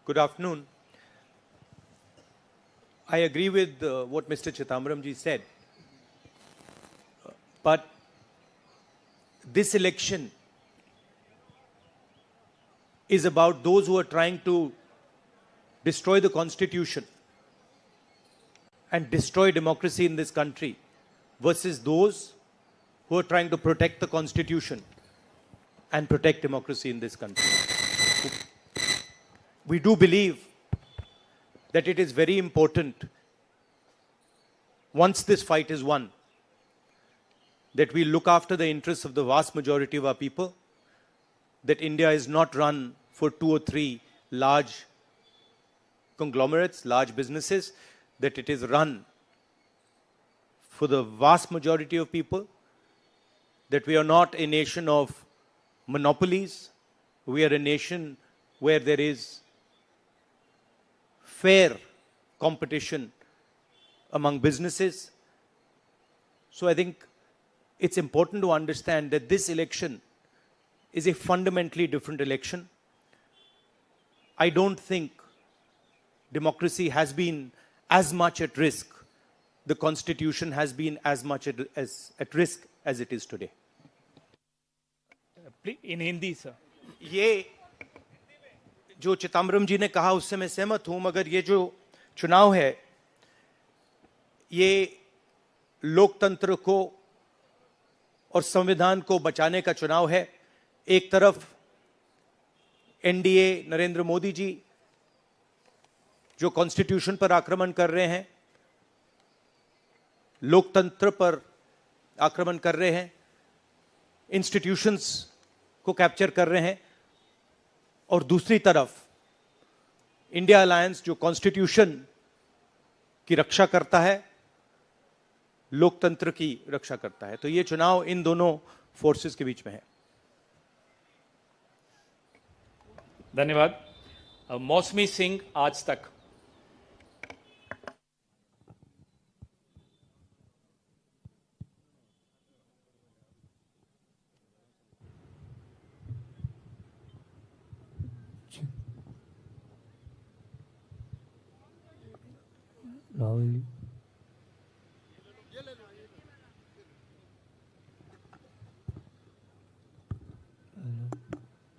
Good afternoon. I agree with what Mr. Chidambaram ji said. But this election is about those who are trying to destroy the Constitution and destroy democracy in this country versus those who are trying to protect the Constitution and protect democracy in this country. We do believe that it is very important, once this fight is won, that we look after the interests of the vast majority of our people, that India is not run for 2 or 3 large conglomerates, large businesses, that it is run for the vast majority of people, that we are not a nation of monopolies, we are a nation where there is fair competition among businesses. So I think it's important to understand that this election is a fundamentally different election. I don't think democracy has been as much at risk, the Constitution has been as much at risk as it is today. In Hindi, sir. ये जो चिदम्बरम जी ने कहा उससे मैं सहमत हूं, मगर ये जो चुनाव है ये लोकतंत्र को और संविधान को बचाने का चुनाव है. एक तरफ एनडीए नरेंद्र मोदी जी जो कॉन्स्टिट्यूशन पर आक्रमण कर रहे हैं, लोकतंत्र पर आक्रमण कर रहे हैं, इंस्टीट्यूशंस को कैप्चर कर रहे हैं, और दूसरी तरफ इंडिया अलायंस जो कॉन्स्टिट्यूशन की रक्षा करता है, लोकतंत्र की रक्षा करता है. तो ये चुनाव इन दोनों फोर्सेस के बीच में है. धन्यवाद. मौसमी सिंह, आज तक. राहुल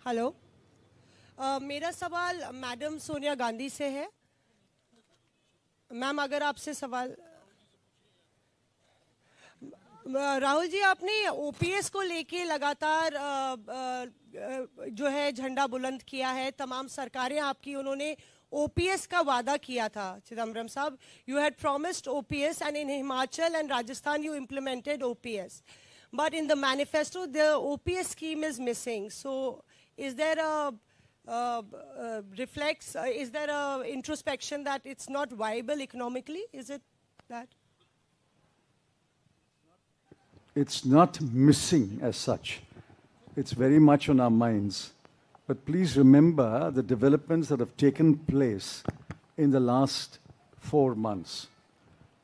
हेलो. मेरा सवाल मैडम सोनिया गांधी से है. मैम, अगर आपसे सवाल. राहुल जी, आपने ओपीएस को लेके लगातार जो है झंडा बुलंद किया है. तमाम सरकारें आपकी, उन्होंने ओपीएस का वादा किया था. चिदम्बरम साहब, you had promised OPS and in Himachal and Rajasthan you implemented OPS, but in the manifesto the OPS scheme is missing. So is there a is there a introspection that it's not viable economically? Is it that? It's not missing as such. It's very much on our minds. But please remember the developments that have taken place in the last 4 months.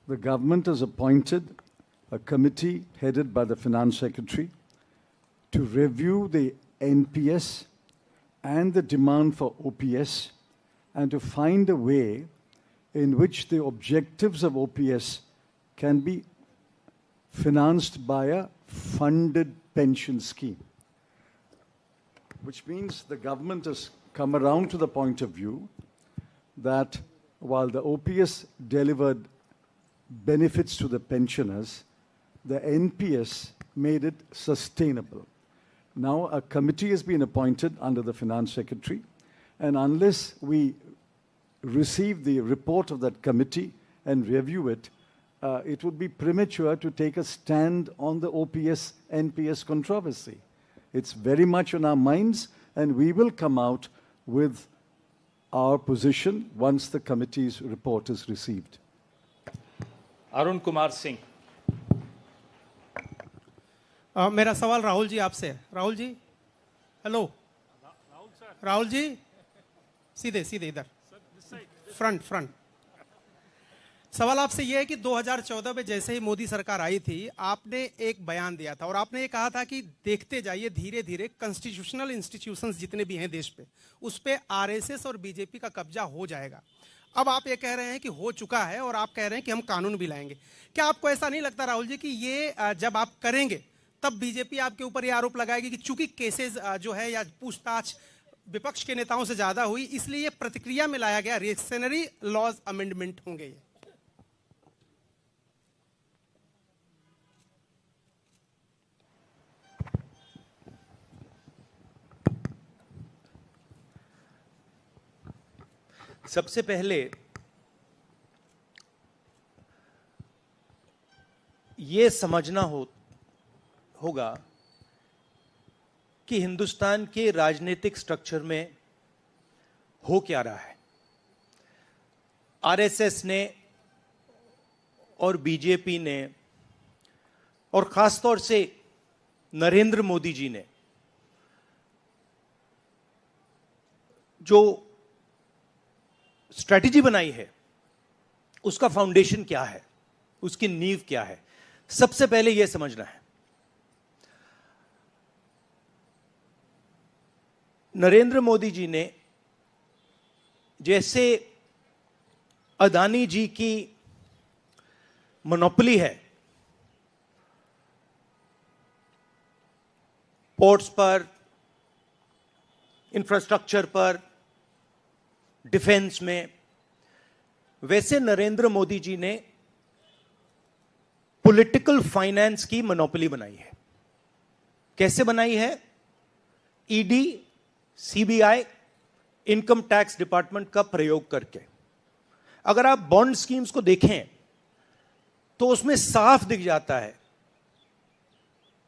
The government has appointed a committee headed by the Finance Secretary to review the NPS and the demand for OPS and to find a way in which the objectives of OPS can be financed by a funded pension scheme. Which means the government has come around to the point of view that while the OPS delivered benefits to the pensioners, the NPS made it sustainable. Now a committee has been appointed under the Finance Secretary, and unless we receive the report of that committee and review it, it would be premature to take a stand on the OPS-NPS controversy. It's very much on our minds, and we will come out with our position once the committee's report is received. Arun Kumar Singh. मेरा सवाल राहुल जी आपसे है. Rahul ji, hello. Rahul ji, सीधे सीधे इधर, front. सवाल आपसे यह है कि 2014 में जैसे ही मोदी सरकार आई थी, आपने एक बयान दिया था और आपने ये कहा था कि देखते जाइए धीरे धीरे कॉन्स्टिट्यूशनल इंस्टीट्यूशंस जितने भी हैं देश पे, उस पे आरएसएस और बीजेपी का कब्जा हो जाएगा। अब आप ये कह रहे हैं कि हो चुका है और आप कह रहे हैं कि हम कानून भी लाएंगे। क्या आपको ऐसा नहीं लगता राहुल जी कि ये जब आप करेंगे तब बीजेपी आपके ऊपर ये आरोप लगाएगी कि चूंकि केसेस जो है या पूछताछ विपक्ष के नेताओं से ज्यादा हुई, इसलिए ये प्रतिक्रिया में लाया गया रिएक्शनरी लॉज अमेंडमेंट होंगे ये? सबसे पहले ये समझना होगा कि हिंदुस्तान के राजनीतिक स्ट्रक्चर में हो क्या रहा है। आरएसएस ने और बीजेपी ने और खासतौर से नरेंद्र मोदी जी ने जो स्ट्रैटेजी बनाई है, उसका फाउंडेशन क्या है, उसकी नींव क्या है, सबसे पहले यह समझना है। नरेंद्र मोदी जी ने जैसे अदानी जी की मोनोपोली है पोर्ट्स पर, इंफ्रास्ट्रक्चर पर, डिफेंस में, वैसे नरेंद्र मोदी जी ने पॉलिटिकल फाइनेंस की मोनोपोली बनाई है। कैसे बनाई है? ED, CBI, income tax department का प्रयोग करके। अगर आप बॉन्ड स्कीम्स को देखें तो उसमें साफ दिख जाता है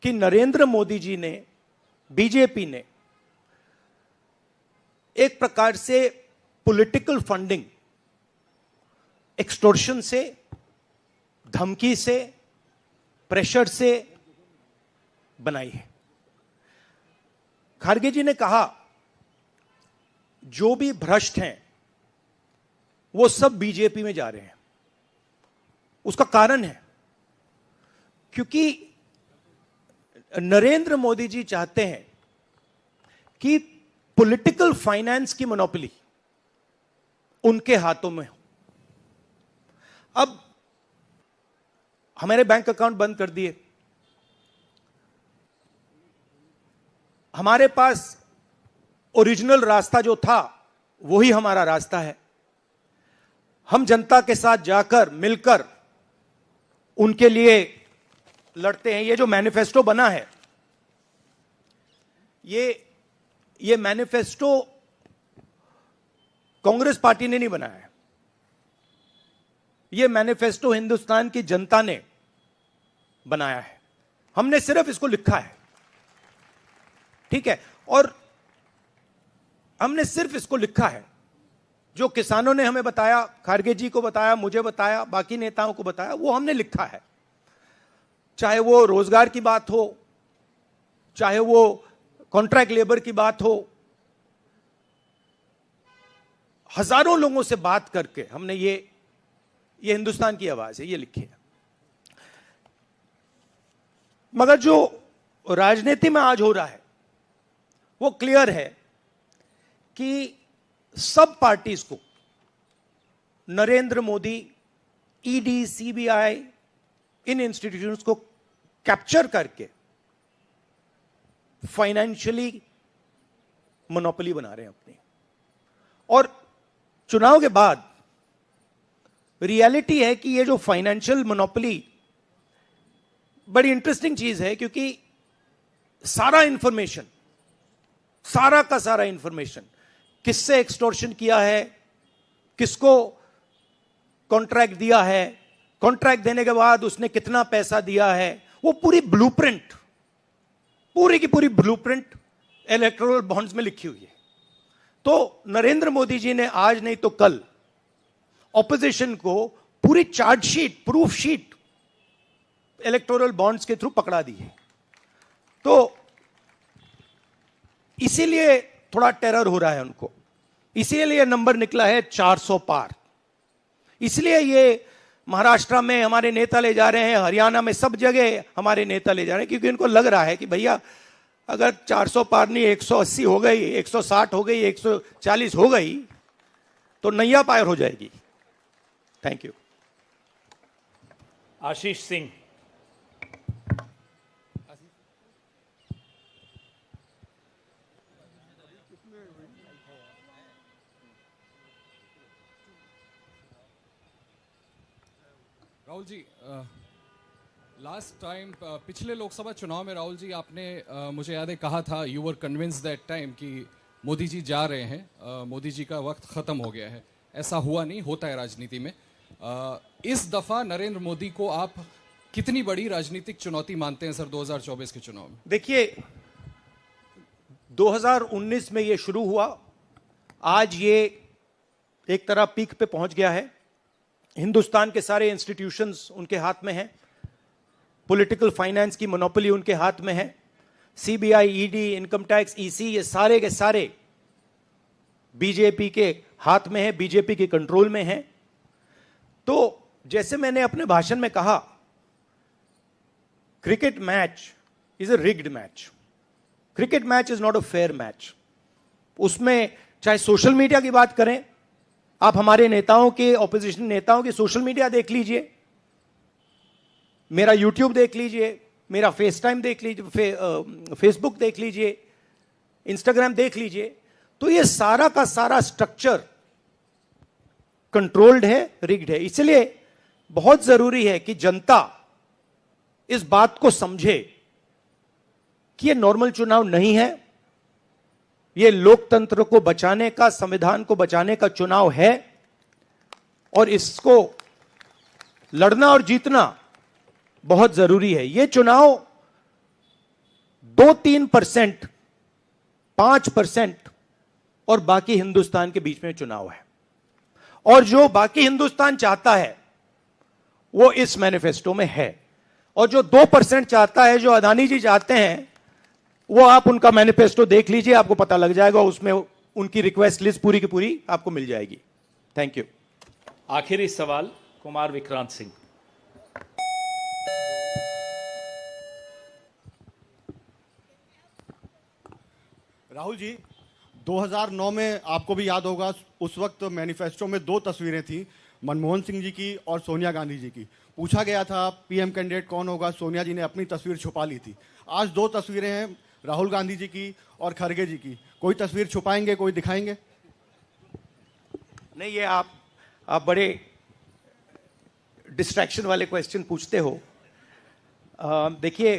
कि नरेंद्र मोदी जी ने, बीजेपी ने एक प्रकार से पॉलिटिकल फंडिंग एक्सटॉर्शन से, धमकी से, प्रेशर से बनाई है। खारगे जी ने कहा जो भी भ्रष्ट हैं वो सब बीजेपी में जा रहे हैं। उसका कारण है क्योंकि नरेंद्र मोदी जी चाहते हैं कि पॉलिटिकल फाइनेंस की मोनोपोली उनके हाथों में हो। अब हमारे बैंक अकाउंट बंद कर दिए, हमारे पास ओरिजिनल रास्ता जो था वही हमारा रास्ता है। हम जनता के साथ जाकर मिलकर उनके लिए लड़ते हैं। ये जो मैनिफेस्टो बना है, ये मैनिफेस्टो कांग्रेस पार्टी ने नहीं बनाया है। ये मैनिफेस्टो हिंदुस्तान की जनता ने बनाया है। हमने सिर्फ इसको लिखा है, ठीक है, और हमने सिर्फ इसको लिखा है। जो किसानों ने हमें बताया, खारगे जी को बताया, मुझे बताया, बाकी नेताओं को बताया, वो हमने लिखा है। चाहे वो रोजगार की बात हो, चाहे वो कॉन्ट्रैक्ट लेबर की बात हो, हजारों लोगों से बात करके हमने ये हिंदुस्तान की आवाज है, ये लिखी है। मगर जो राजनीति में आज हो रहा है वो क्लियर है कि सब पार्टीज को नरेंद्र मोदी, ईडी, सीबीआई, इन इंस्टीट्यूशंस को कैप्चर करके फाइनेंशियली मोनोपोली बना रहे हैं अपनी। और चुनाव के बाद रियलिटी है कि ये जो फाइनेंशियल मोनोपोली बड़ी इंटरेस्टिंग चीज है, क्योंकि सारा इंफॉर्मेशन, सारा का सारा इंफॉर्मेशन, किससे एक्सटॉर्शन किया है, किसको कॉन्ट्रैक्ट दिया है, कॉन्ट्रैक्ट देने के बाद उसने कितना पैसा दिया है, वो पूरी ब्लूप्रिंट, पूरी की पूरी ब्लूप्रिंट इलेक्टोरल बॉन्ड्स में लिखी हुई है। तो नरेंद्र मोदी जी ने आज नहीं तो कल ऑपोजिशन को पूरी chargesheet, proof sheet electoral bonds के थ्रू पकड़ा दी है। तो इसीलिए थोड़ा टेरर हो रहा है उनको, इसीलिए नंबर निकला है 400 पार। इसलिए ये महाराष्ट्र में हमारे नेता ले जा रहे हैं, हरियाणा में सब जगह हमारे नेता ले जा रहे हैं, क्योंकि उनको लग रहा है कि भैया अगर 400 पार नहीं 180 हो गई, 160 हो गई, 140 हो गई तो नैया पार हो जाएगी। Thank you. Ashish Singh. Rahul ji, last time पिछले लोकसभा चुनाव में राहुल जी आपने मुझे याद है कहा था, you were convince that time कि मोदी जी जा रहे हैं, मोदी जी का वक्त ख़त्म हो गया है। ऐसा हुआ नहीं, होता है राजनीति में। इस दफ़ा नरेंद्र मोदी को आप कितनी बड़ी राजनीतिक चुनौती मानते हैं सर 2024 के चुनाव में? देखिए, 2019 में ये शुरू हुआ, आज ये एक तरह पीक पे पहुंच गया है। हिंदुस्तान के सारे इंस्टीट्यूशंस उनके हाथ में हैं, पॉलिटिकल फाइनेंस की मोनोपोली उनके हाथ में है, CBI, ED, income tax, EC, ये सारे के सारे बीजेपी के हाथ में है, बीजेपी के कंट्रोल में है। तो जैसे मैंने अपने भाषण में कहा, cricket match is a rigged match. Cricket match is not a fair match. उसमें चाहे सोशल मीडिया की बात करें, आप हमारे नेताओं के, ऑपोजिशन नेताओं की सोशल मीडिया देख लीजिए, मेरा यूट्यूब देख लीजिए, मेरा फेस टाइम देख लीजिए, फेसबुक देख लीजिए, इंस्टाग्राम देख लीजिए, तो ये सारा का सारा स्ट्रक्चर कंट्रोल्ड है, रिग्ड है। इसलिए बहुत जरूरी है कि जनता इस बात को समझे कि ये नॉर्मल चुनाव नहीं है, ये लोकतंत्र को बचाने का, संविधान को बचाने का चुनाव है, और इसको लड़ना और जीतना बहुत जरूरी है। ये चुनाव 2-3%, 5% और बाकी हिंदुस्तान के बीच में चुनाव है, और जो बाकी हिंदुस्तान चाहता है वो इस मैनिफेस्टो में है, और जो 2% चाहता है, जो अदानी जी चाहते हैं, वो आप उनका मैनिफेस्टो देख लीजिए, आपको पता लग जाएगा, उसमें उनकी रिक्वेस्ट लिस्ट पूरी की पूरी आपको मिल जाएगी। Thank you. आखिरी सवाल कुमार विक्रांत सिंह। राहुल जी, 2009 में आपको भी याद होगा, उस वक्त मैनिफेस्टो में 2 तस्वीरें थी, मनमोहन सिंह जी की और सोनिया गांधी जी की। पूछा गया था पीएम कैंडिडेट कौन होगा, सोनिया जी ने अपनी तस्वीर छुपा ली थी। आज 2 तस्वीरें हैं, राहुल गांधी जी की और खड़गे जी की। कोई तस्वीर छुपाएंगे, कोई दिखाएंगे? नहीं, ये आप बड़े डिस्ट्रैक्शन वाले क्वेश्चन पूछते हो। देखिए,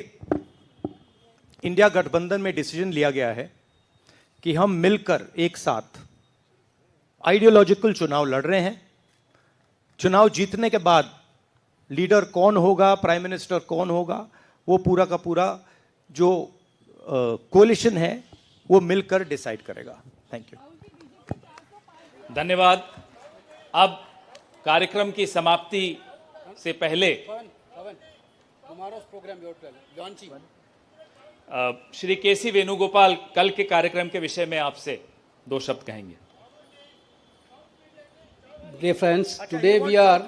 इंडिया गठबंधन में डिसीजन लिया गया है कि हम मिलकर एक साथ आइडियोलॉजिकल चुनाव लड़ रहे हैं। चुनाव जीतने के बाद लीडर कौन होगा, प्राइम मिनिस्टर कौन होगा, वो पूरा का पूरा जो कोलिशन है वो मिलकर डिसाइड करेगा। Thank you. धन्यवाद। अब कार्यक्रम की समाप्ति से पहले श्री केसी वेणुगोपाल कल के कार्यक्रम के विषय में आपसे 2 शब्द कहेंगे। Dear friends, today we are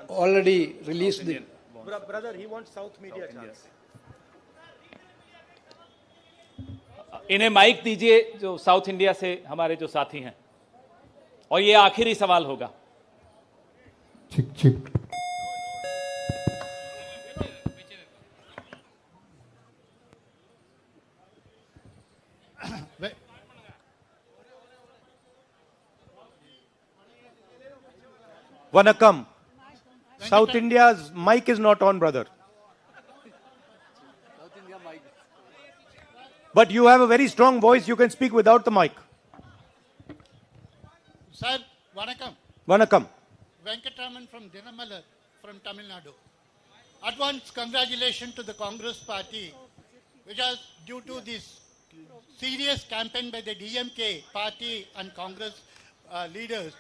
already released the Brother, he wants South media chance. इन्हें माइक दीजिए, जो साउथ इंडिया से हमारे जो साथी हैं, और ये आखिरी सवाल होगा। चिक चिक। Vanakkam. South India's mic is not on, brother. But you have a very strong voice. You can speak without the mic. Sir, Vanakkam. Vanakkam. Venkatraman from Dinamala from Tamil Nadu. Advance congratulations to the Congress party, which has, due to this serious campaign by the DMK party and Congress leaders,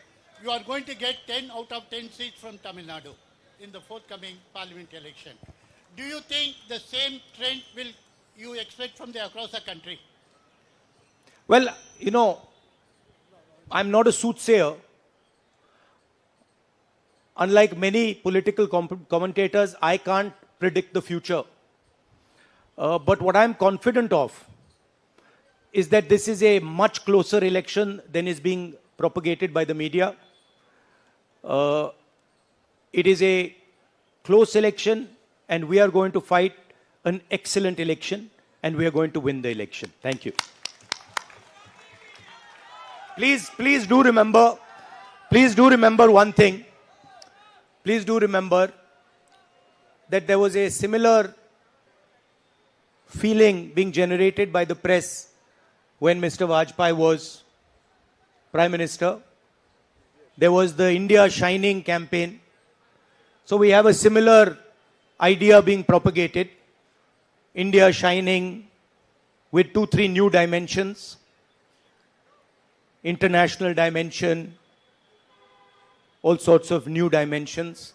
you are going to get 10 out of 10 seats from Tamil Nadu in the forthcoming parliament election. Do you think the same trend will you expect from the across the country? Well, you know, I'm not a soothsayer. unlike many political commentators, I can't predict the future. But what I'm confident of is that this is a much closer election than is being propagated by the media. It is a close election, and we are going to fight an excellent election, and we are going to win the election. Thank you. Please do remember one thing. Please do remember that there was a similar feeling being generated by the press when Mr. Vajpayee was Prime Minister. There was the India Shining campaign. So we have a similar idea being propagated. India Shining with 2-3 new dimensions. International dimension. All sorts of new dimensions.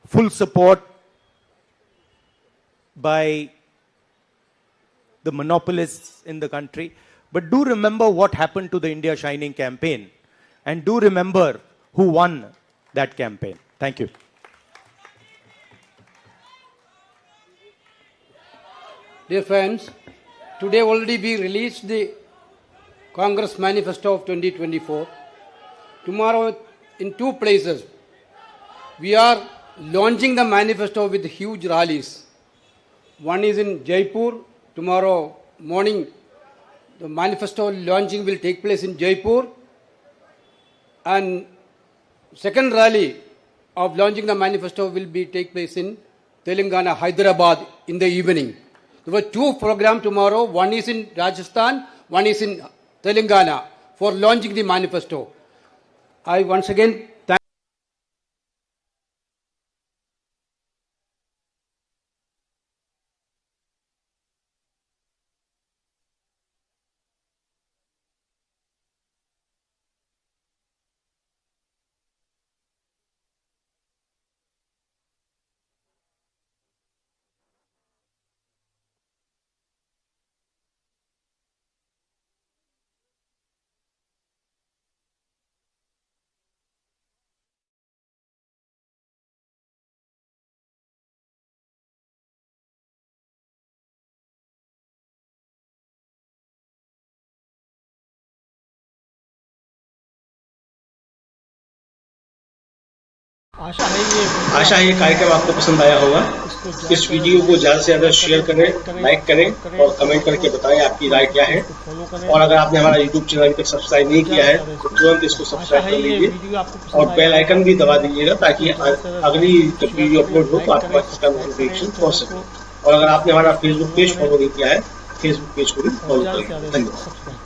Full support by the monopolists in the country. But do remember what happened to the India Shining campaign. And do remember who won that campaign. Thank you. Dear friends, today already we released the Congress Manifesto of 2024. Tomorrow in 2 places we are launching the manifesto with huge rallies. One is in Jaipur. Tomorrow morning the manifesto launching will take place in Jaipur. And second rally of launching the manifesto will take place in Telangana, Hyderabad in the evening. There were 2 programs tomorrow. One is in Rajasthan, one is in Telangana for launching the manifesto. I once again thank आशा है ये कार्यक्रम आपको पसंद आया होगा। इस video को ज़्यादा से ज़्यादा शेयर करें, लाइक करें और कमेंट करके बताएं आपकी राय क्या है। और अगर आपने हमारा यूट्यूब चैनल अभी तक सब्सक्राइब नहीं किया है तो तुरंत इसको सब्सक्राइब कर लीजिए और बेल आइकन भी दबा दीजिएगा ताकि अगली जब वीडियो अपलोड हो तो आपके पास इसका नोटिफिकेशन पहुंच सके। और अगर आपने हमारा फेसबुक पेज फॉलो नहीं किया है, फेसबुक पेज को भी फॉलो करें। धन्यवाद।